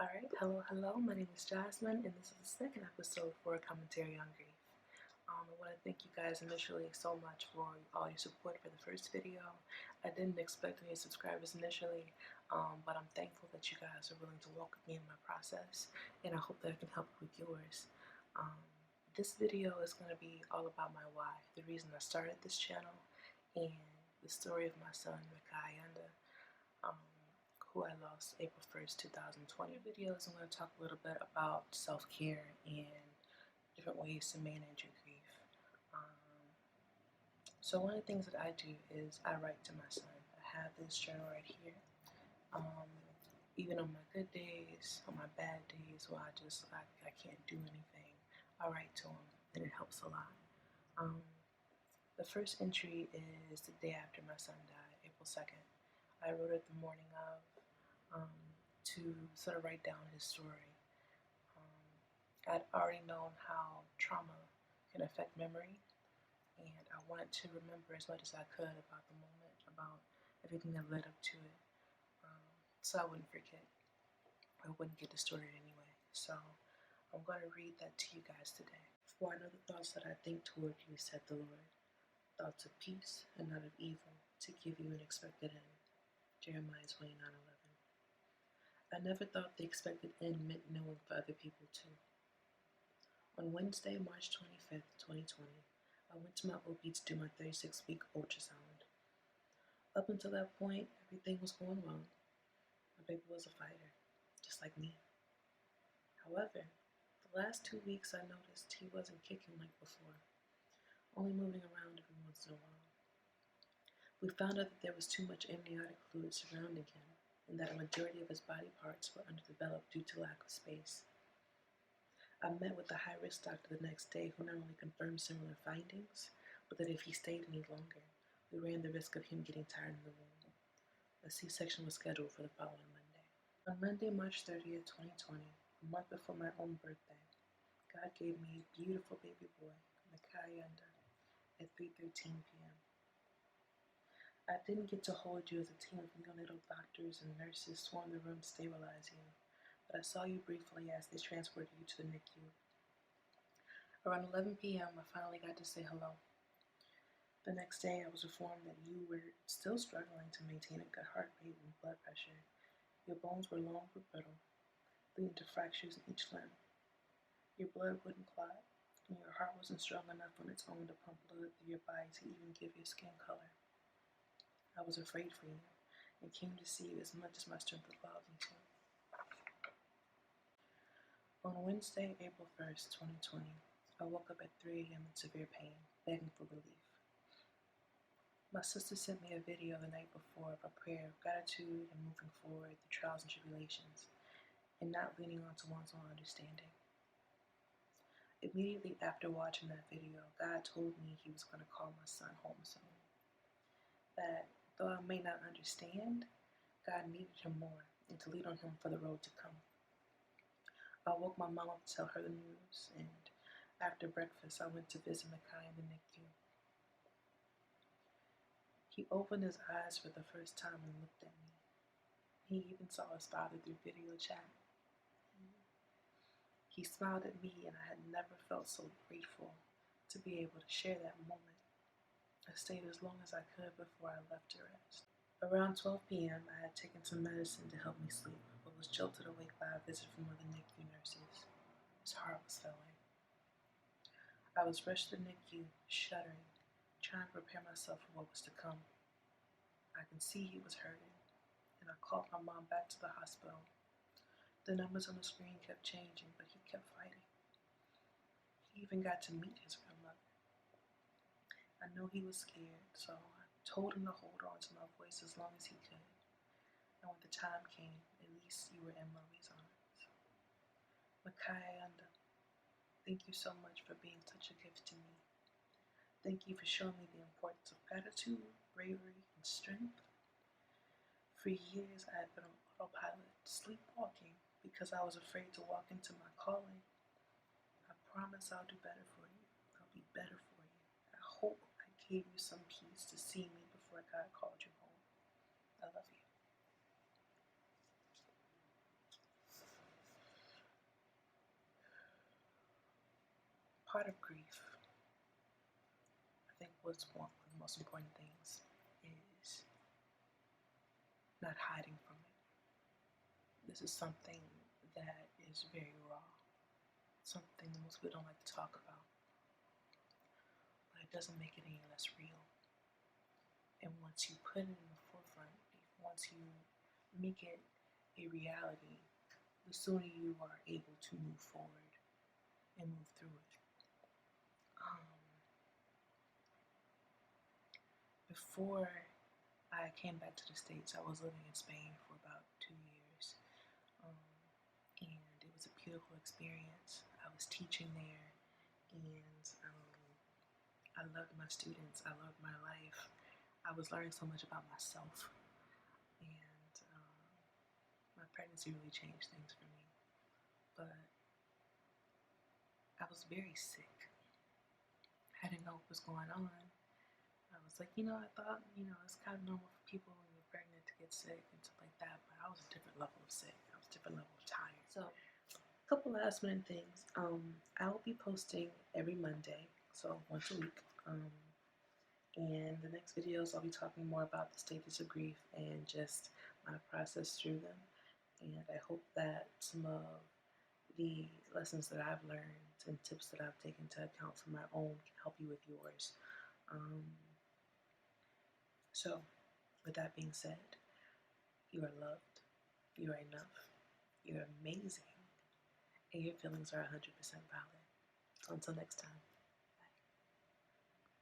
Alright, hello, my name is Jasmine, and this is the second episode for a commentary on grief. I want to thank you guys initially so much for all your support for the first video. I didn't expect any subscribers initially, but I'm thankful that you guys are willing to walk with me in my process, and I hope that I can help you with yours. This video is going to be all about my why, the reason I started this channel, and the story of my son, Mekhi Ayanda, who I lost April 1st, 2020. In videos, I'm going to talk a little bit about self-care and different ways to manage your grief. So one of the things that I do is I write to my son. I have this journal right here. Even on my good days, on my bad days, where I can't do anything, I write to him, and it helps a lot. The first entry is the day after my son died, April 2nd. I wrote it the morning of, to sort of write down his story. I'd already known how trauma can affect memory, and I wanted to remember as much as I could about the moment, about everything that led up to it, so I wouldn't forget. I wouldn't get distorted anyway. So I'm going to read that to you guys today. For I know the thoughts that I think toward you, said the Lord, thoughts of peace and not of evil, to give you an expected end. Jeremiah 29:11. I never thought the expected end meant knowing for other people too. On Wednesday, March 25th, 2020, I went to my OB to do my 36-week ultrasound. Up until that point, everything was going well. My baby was a fighter, just like me. However, the last 2 weeks I noticed he wasn't kicking like before, only moving around every once in a while. We found out that there was too much amniotic fluid surrounding him, and that a majority of his body parts were underdeveloped due to lack of space. I met with the high-risk doctor the next day, who not only confirmed similar findings, but that if he stayed any longer, we ran the risk of him getting tired in the womb. A C-section was scheduled for the following Monday. On Monday, March 30th, 2020, a month before my own birthday, God gave me a beautiful baby boy, Mekhi Ayanda, at 3:13 p.m. I didn't get to hold you as a team of neonatal doctors and nurses swarmed the room to sterilize you, but I saw you briefly as they transported you to the NICU. Around 11 p.m., I finally got to say hello. The next day, I was informed that you were still struggling to maintain a good heart rate and blood pressure. Your bones were long but brittle, leading to fractures in each limb. Your blood wouldn't clot, and your heart wasn't strong enough on its own to pump blood through your body to even give you skin color. I was afraid for you, and came to see you as much as my strength allowed me to. On Wednesday, April 1st, 2020, I woke up at 3 a.m. in severe pain, begging for relief. My sister sent me a video the night before of a prayer of gratitude and moving forward through trials and tribulations, and not leaning onto one's own understanding. Immediately after watching that video, God told me He was going to call my son home soon. That though I may not understand, God needed him more, and to lead on him for the road to come. I woke my mom up to tell her the news, and after breakfast I went to visit Mekhi in the NICU. He opened his eyes for the first time and looked at me. He even saw his father through video chat. He smiled at me, and I had never felt so grateful to be able to share that moment. I stayed as long as I could before I left to rest. Around 12 p.m., I had taken some medicine to help me sleep, but was jolted awake by a visit from one of the NICU nurses. His heart was failing. I was rushed to the NICU, shuddering, trying to prepare myself for what was to come. I could see he was hurting, and I called my mom back to the hospital. The numbers on the screen kept changing, but he kept fighting. He even got to meet his grandmother. I know he was scared, so I told him to hold on to my voice as long as he could. And when the time came, at least you were in Mommy's arms. Mekhi Ayanda, thank you so much for being such a gift to me. Thank you for showing me the importance of gratitude, bravery, and strength. For years, I had been on autopilot, sleepwalking, because I was afraid to walk into my calling. I promise I'll do better for you. I'll be better for you. I hope I gave you some peace to see me before God called you home. I love you. part of grief, I think what's one of the most important things is not hiding from it. This is something that is very raw, something most people don't like to talk about, but it doesn't make it any less real. And once you put it in the forefront, once you make it a reality, the sooner you are able to move forward and move through it. Before I came back to the States, I was living in Spain for about 2 years. And it was a beautiful experience. I was teaching there, and I loved my students. I loved my life. I was learning so much about myself, and my pregnancy really changed things for me. But I was very sick. I didn't know what was going on. I was like, I thought, it's kind of normal for people when you're pregnant to get sick and stuff like that, but I was a different level of sick. I was a different level of tired. So, a couple last minute things. I will be posting every Monday, so once a week. And the next videos, I'll be talking more about the stages of grief and just my process through them. And I hope that some of the lessons that I've learned and tips that I've taken into account for my own can help you with yours. So, with that being said, you are loved, you are enough, you're amazing, and your feelings are 100% valid. Until next time.